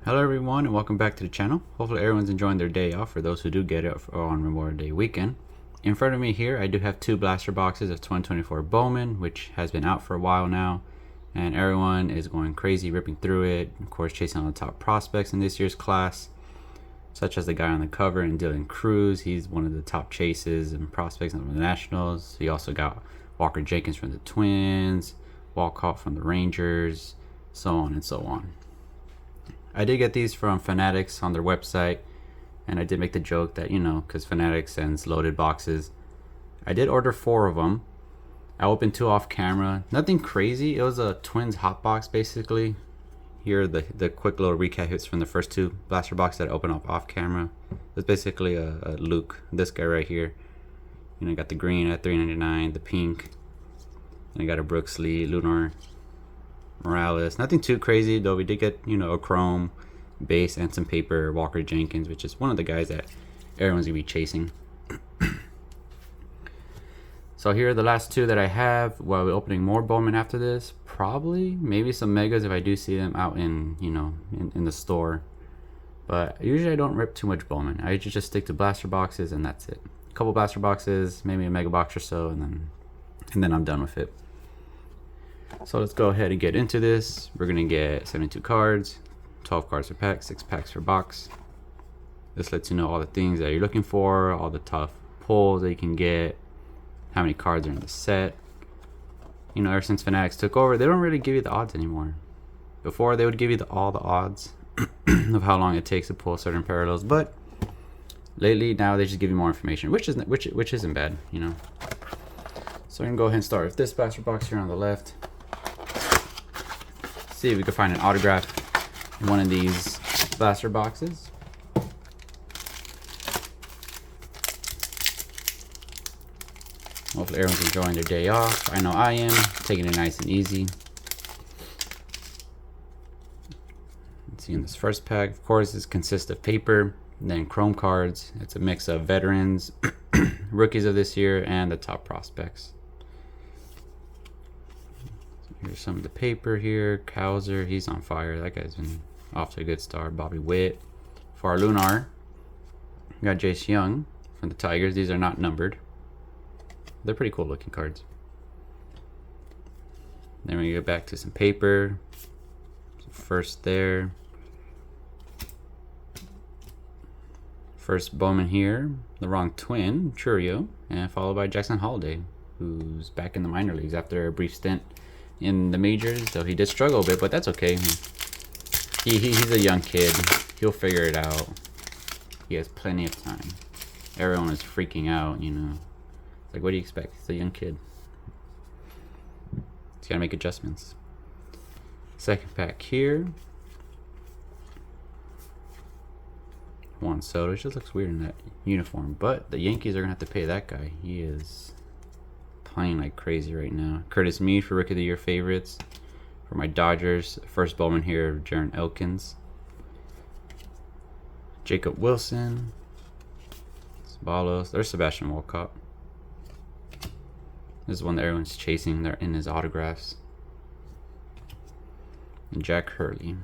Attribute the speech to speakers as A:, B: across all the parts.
A: Hello everyone and welcome back to the channel. Hopefully everyone's enjoying their day off for those who do get it on Memorial Day weekend. In front of me here I do have two blaster boxes of 2024 Bowman, which has been out for a while now, and everyone is going crazy ripping through it, of course chasing on the top prospects in this year's class, such as the guy on the cover and Dylan Cruz. He's one of the top chases and prospects in the Nationals. You also got Walker Jenkins from the Twins, Walcott from the Rangers, so on and so on. I did get these from Fanatics on their website, and I did make the joke that, because Fanatics sends loaded boxes. I did order 4 of them. I opened 2 off camera. Nothing crazy. It was a Twins hot box, basically. Here are the quick little recap hits from the first 2 blaster boxes that I opened up off camera. It's basically a Luke, this guy right here. I got the green at $3.99, the pink, and I got a Brooks Lee, Lunar, Morales. Nothing too crazy though. We did get a chrome base and some paper Walker Jenkins, which is one of the guys that everyone's gonna be chasing. So here are the last 2 that I have. While we're opening more Bowman after this, probably maybe some megas if I do see them out in in the store, but usually I don't rip too much Bowman. I usually just stick to blaster boxes and that's it. A couple blaster boxes, maybe a mega box or so, and then I'm done with it. So let's go ahead and get into this. We're gonna get 72 cards, 12 cards per pack, 6 packs per box. This lets you know all the things that you're looking for, all the tough pulls that you can get, how many cards are in the set. Ever since Fanatics took over, they don't really give you the odds anymore. Before they would give you all the odds of how long it takes to pull certain parallels, but lately now they just give you more information, which isn't bad, So we're gonna go ahead and start with this blaster box here on the left. See if we can find an autograph in one of these blaster boxes. Hopefully everyone's enjoying their day off. I know I am, taking it nice and easy. Let's see, in this first pack, of course, this consists of paper, and then chrome cards. It's a mix of veterans, rookies of this year, and the top prospects. Here's some of the paper here. Cowser, he's on fire. That guy's been off to a good start. Bobby Witt. For our Lunar, we got Jace Young from the Tigers. These are not numbered. They're pretty cool looking cards. Then we go back to some paper. First there. First Bowman here. The wrong twin, Churio. And followed by Jackson Holiday, who's back in the minor leagues after a brief stint in the majors, though he did struggle a bit, but that's okay. He's a young kid. He'll figure it out. He has plenty of time. Everyone is freaking out, It's like, what do you expect? He's a young kid. He's gotta make adjustments. Second pack here. Juan Soto. It just looks weird in that uniform, but the Yankees are gonna have to pay that guy. He is playing like crazy right now. Curtis Mead for Rookie of the Year favorites. For my Dodgers, first Bowman here, Jaron Elkins. Jacob Wilson. Sabalos. There's Sebastian Walcott. This is one that everyone's chasing. They're in his autographs. And Jack Hurley.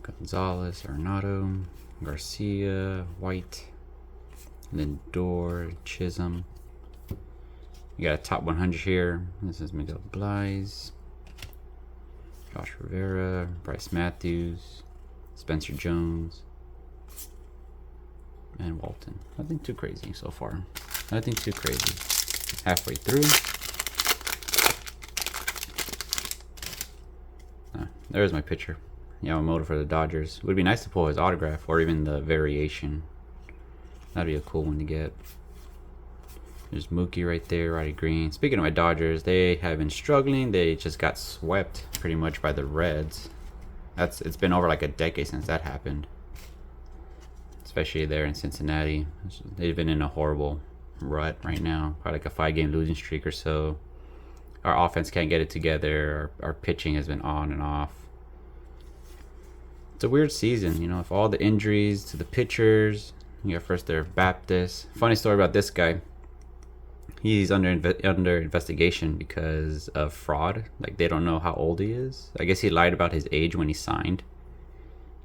A: Gonzalez, Arnado, Garcia, White, Lindor, Chisholm. You got a top 100 here. This is Miguel Blies, Josh Rivera, Bryce Matthews, Spencer Jones, and Walton. Nothing too crazy so far. Nothing too crazy. Halfway through. There's my picture. Yamamoto for the Dodgers. It would be nice to pull his autograph or even the variation. That'd be a cool one to get. There's Mookie right there, Roddy Green. Speaking of my Dodgers, they have been struggling. They just got swept pretty much by the Reds. It's been over like a decade since that happened. Especially there in Cincinnati. They've been in a horrible rut right now. Probably like a 5-game losing streak or so. Our offense can't get it together. Our pitching has been on and off. It's a weird season, if all the injuries to the pitchers, You got first there Baptist. Funny story about this guy. He's under investigation because of fraud. Like, they don't know how old he is. I guess he lied about his age when he signed.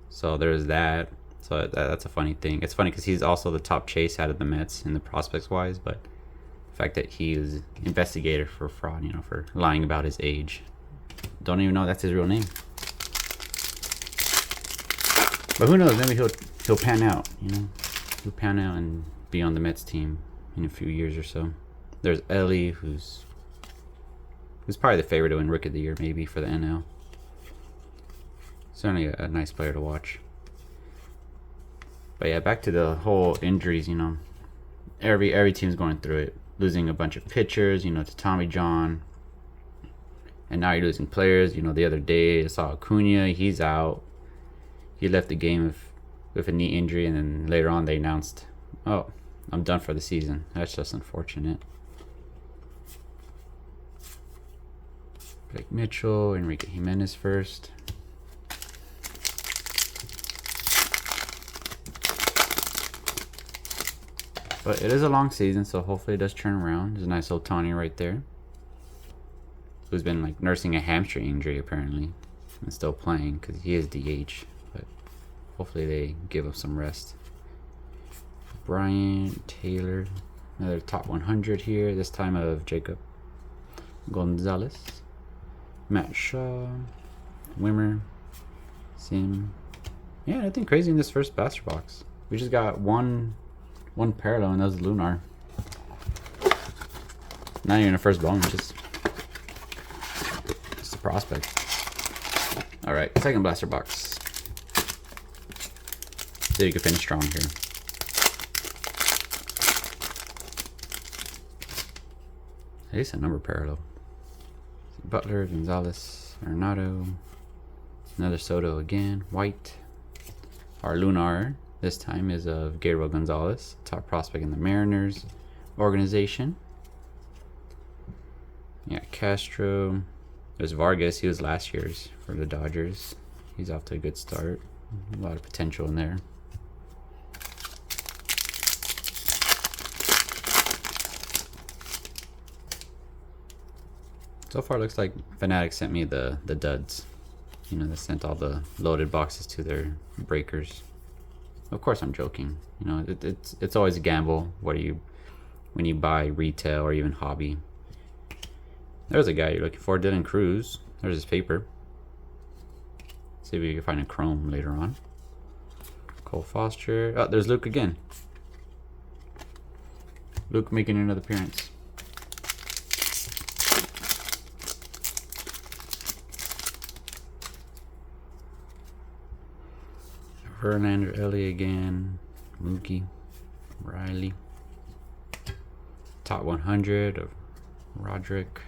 A: So there's that. So that's a funny thing. It's funny because he's also the top chase out of the Mets in the prospects wise, but the fact that he is investigated for fraud, for lying about his age. Don't even know that's his real name. But who knows? Maybe he'll pan out. He'll pan out and be on the Mets team in a few years or so. There's Ellie, who's probably the favorite to win Rookie of the Year, maybe, for the NL. Certainly a nice player to watch. But yeah, back to the whole injuries. Every team's going through it, losing a bunch of pitchers. To Tommy John, and now you're losing players. The other day I saw Acuna, he's out. He left the game with a knee injury, and then later on they announced, "Oh, I'm done for the season." That's just unfortunate. Blake Mitchell, Enrique Jimenez first. But it is a long season, so hopefully it does turn around. There's a nice little Tony right there, who's been nursing a hamstring injury apparently, and still playing because he is DH. But hopefully they give him some rest. Brian Taylor, another top 100 here. This time of Jacob Gonzalez, Matt Shaw, Wimmer, Sim. Yeah, nothing crazy in this first blaster box. We just got one parallel, and that was Lunar. Not even a first Bowman, just a prospect. All right, second blaster box. See if you can finish strong here. At least a number parallel. Butler, Gonzalez, Arenado, another Soto again, White. Our Lunar this time is of Gabriel Gonzalez, top prospect in the Mariners organization. Yeah, Castro. There's Vargas. He was last year's for the Dodgers. He's off to a good start. A lot of potential in there. So far, looks like Fanatic sent me the duds. They sent all the loaded boxes to their breakers. Of course, I'm joking. It's always a gamble. When you buy retail or even hobby. There's a guy you're looking for, Dylan Cruz. There's his paper. See if we can find a chrome later on. Cole Foster. Oh, there's Luke again. Luke making another appearance. Verlander, Ellie again, Mookie, Riley. Top 100 of Roderick,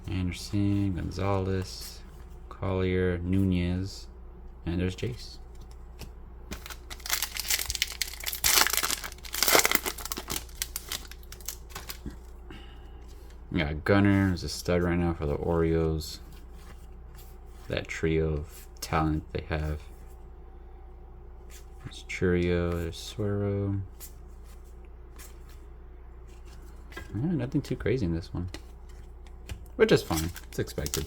A: Anderson, Gonzalez, Collier, Nunez, and there's Jace. Yeah, Gunner is a stud right now for the Orioles. That trio of talent they have. There's Churio, there's Suero. Yeah, nothing too crazy in this one, which is fine. It's expected.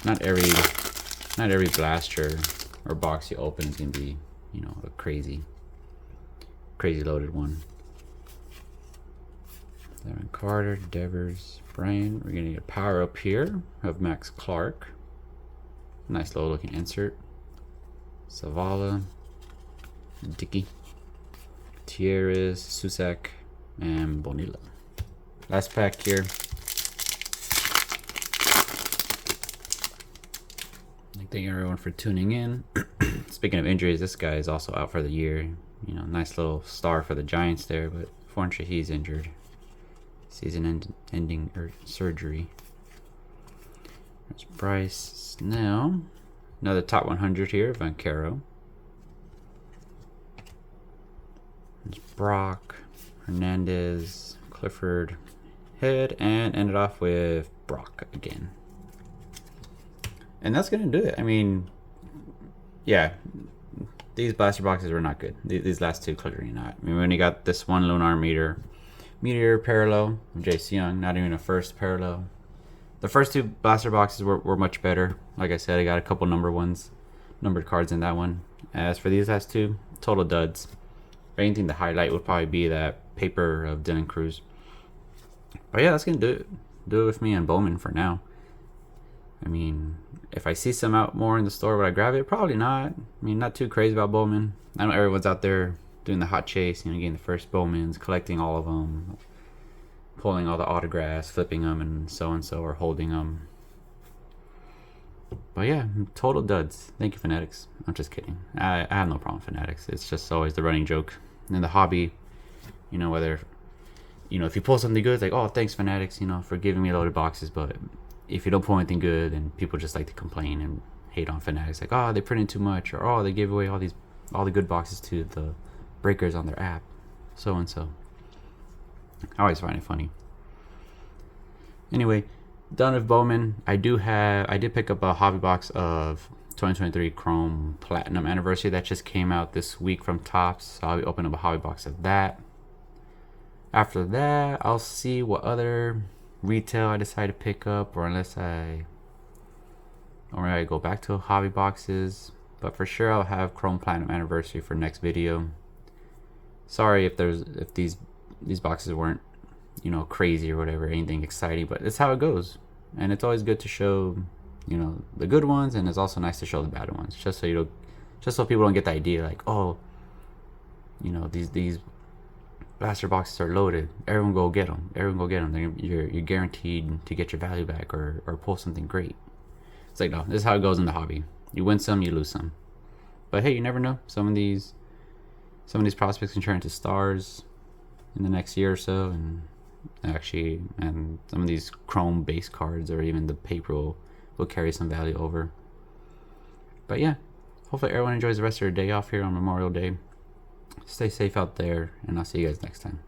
A: Not every blaster or box you open is gonna be, a crazy loaded one. Devin Carter, Devers, Brian. We're gonna get a power up here of Max Clark. Nice low looking insert. Zavala, Dickey, Tierres, Susak, and Bonilla. Last pack here. Thank you everyone for tuning in. Speaking of injuries, this guy is also out for the year. Nice little star for the Giants there, but unfortunately he's injured. Season-ending surgery. There's Bryce Snell. Another top 100 here, Vancaro. There's Brock, Hernandez, Clifford, Head, and ended off with Brock again. And that's going to do it. I mean, yeah, these blaster boxes were not good. These last two clearly not. I mean, we only got this one Lunar Meteor parallel of Jace Young, not even a first parallel. The first two blaster boxes were much better. Like I said, I got a couple numbered cards in that one. As for these last two, total duds. If anything, the highlight would probably be that paper of Dylan Cruz. But yeah, that's gonna do it with me and Bowman for now. I mean, if I see some out more in the store, would I grab it? Probably not. I mean, not too crazy about Bowman. I know everyone's out there doing the hot chase, getting the first Bowmans, collecting all of them, pulling all the autographs, flipping them, and so, or holding them. But yeah, total duds. Thank you, Fanatics. I'm just kidding. I have no problem with Fanatics. It's just always the running joke in the hobby. Whether, if you pull something good, it's like, oh, thanks, Fanatics, for giving me loaded boxes. But if you don't pull anything good, then people just like to complain and hate on Fanatics. Like, oh, they printed too much, or oh, they gave away all the good boxes to the breakers on their app. So and so. I always find it funny. Anyway, done with Bowman. I did pick up a hobby box of 2023 Chrome Platinum Anniversary that just came out this week from Topps. So I'll be opening up a hobby box of that. After that, I'll see what other retail I decide to pick up, or I go back to hobby boxes. But for sure, I'll have Chrome Platinum Anniversary for next video. Sorry if these boxes weren't crazy or whatever, anything exciting, but it's how it goes. And it's always good to show the good ones, and it's also nice to show the bad ones, just so people don't get the idea like, oh, these blaster boxes are loaded, everyone go get them. You're guaranteed to get your value back or pull something great. It's like, no, this is how it goes in the hobby. You win some, you lose some. But hey, you never know, some of these prospects can turn into stars in the next year or so, and some of these Chrome base cards or even the paper will carry some value over. But yeah, hopefully everyone enjoys the rest of their day off here on Memorial Day. Stay safe out there, and I'll see you guys next time.